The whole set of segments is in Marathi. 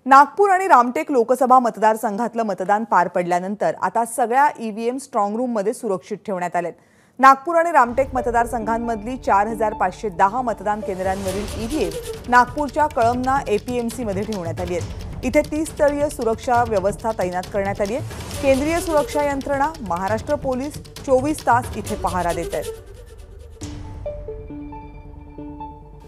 नागपूर आणि रामटेक लोकसभा मतदारसंघातलं मतदान पार पडल्यानंतर आता सगळ्या ईव्हीएम स्ट्रॉंग रूममध्ये सुरक्षित ठेवण्यात आलेत। नागपूर आणि रामटेक मतदारसंघांमधली 4510 मतदान केंद्रांवरील ईव्हीएम नागपूरच्या कळमना एपीएमसी मध्ये ठेवण्यात आली आहेत। इथे 30 स्तरीय सुरक्षा व्यवस्था तैनात करण्यात आली आहे। केंद्रीय सुरक्षा यंत्रणा, महाराष्ट्र पोलीस 24 तास इथे पहारा देत आहेत।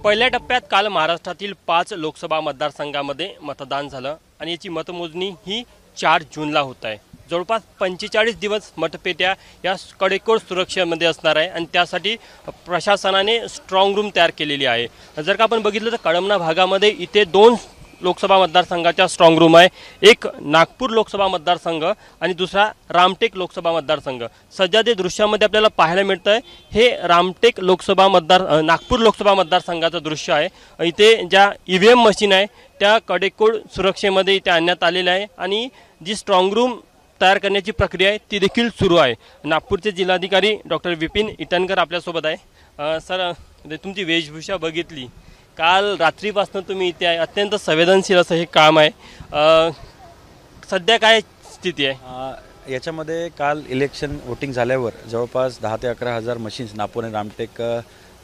पहिल्या टप्प्यात काल महाराष्ट्रातील 5 लोकसभा मतदारसंघांमध्ये मतदान झालं आणि याची मतमोजणी ही 4 जूनला होत आहे। जवळपास 45 दिवस मतपेट्या या कडेकोट सुरक्षेमध्ये असणार आहे आणि त्यासाठी प्रशासनाने स्ट्रॉंग रूम तयार केलेली आहे। जर का आपण बघितलं तर कळमना भागामध्ये इथे 2 लोकसभा मतदारसंघाच्या स्ट्रॉंग रूम आहे। एक नागपूर लोकसभा मतदारसंघ आणि दुसरा रामटेक लोकसभा मतदारसंघ। सध्या दृश्यामध्ये आपल्याला पाहायला मिळतंय हे रामटेक लोकसभा नागपूर लोकसभा मतदारसंघाचं दृश्य आहे। इथे ज्या ईव्हीएम मशीन आहे त्या कडेकोट सुरक्षेमध्ये इथे आणण्यात आलेल्या आहे आणि जी स्ट्रॉंग रूम तयार करण्याची प्रक्रिया आहे ती देखील सुरू आहे। नागपूरचे जिल्हाधिकारी डॉक्टर विपिन इटनकर आपल्यासोबत आहे। सर, तुमची वेशभूषा बघितली, काल रात्रीपासून तुम्ही इथे आहे, अत्यंत संवेदनशील असं हे काम आहे। सध्या काय स्थिती आहे याच्यामध्ये? काल इलेक्शन वोटिंग झाल्यावर जवळपास 10 ते 11 हजार मशीन्स नागपूर आणि रामटेक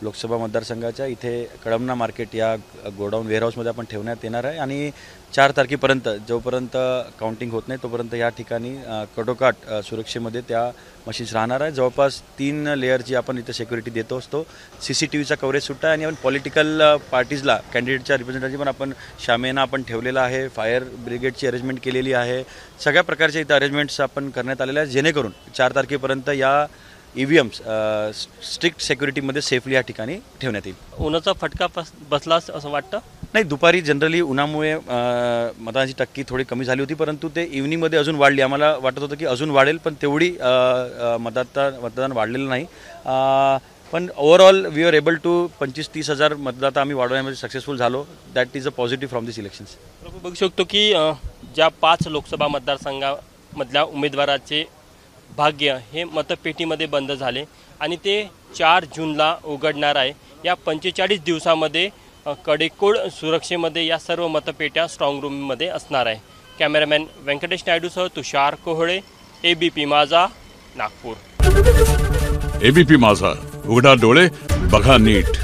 लोकसभा मतदारसंघाच्या इथे कळमना मार्केट या गोडाऊन वेअरहाऊसमध्ये आपण ठेवण्यात येणार आहे आणि 4 तारखेपर्यंत जोपर्यंत काउंटिंग होत नाही तोपर्यंत या ठिकाणी कडोकाट सुरक्षेमध्ये त्या मशीन्स राहणार आहे। जवळपास 3 लेअरची आपण इथे सिक्युरिटी देतो असतो। CCTVचा कव्हरेज सुद्धा आहे आणि आपण पॉलिटिकल पार्टीजला कॅन्डिडेटच्या रिप्रेझेंटेटिव्ह पण आपण शामेना आपण ठेवलेला आहे। फायर ब्रिगेडची अरेंजमेंट केलेली आहे। सगळ्या प्रकारचे इथे अरेंजमेंट्स आपण करण्यात आलेले आहेत जेणेकरून 4 तारखेपर्यंत या ईव्हीएम्स स्ट्रिक्ट सिक्युरिटीमध्ये सेफली या ठिकाणी ठेवण्यात येईल। उन्हाचा फटका बसला असं वाटतं? नाही, दुपारी जनरली उन्हामुळे मतदानाची टक्के थोडी कमी झाली होती, परंतु ते इव्हनिंगमध्ये अजून वाढली। आम्हाला वाटत होतं की अजून वाढेल, पण तेवढी मतदान वाढलेलं नाही। पण overall we are able to 25-30 हजार मतदाता आम्ही वाढवण्यामध्ये सक्सेसफुल झालो। That is a positive from this elections. बघू शकतो की ज्या 5 लोकसभा मतदारसंघामधल्या उमेदवाराचे भाग्य हे मतपेटीमध्ये बंद झाले आणि ते 4 जूनला उघडणार आहे। या 45 दिवसामध्ये कडेकोट सुरक्षेमध्ये या सर्व मतपेट्या स्ट्रॉंग रूममध्ये असणार आहे। कॅमेरामॅन व्यंकटेश नायडूसह तुषार कोहळे, ABP माझा, नागपूर। ABP माझा, उघडा डोळे बघा नीट।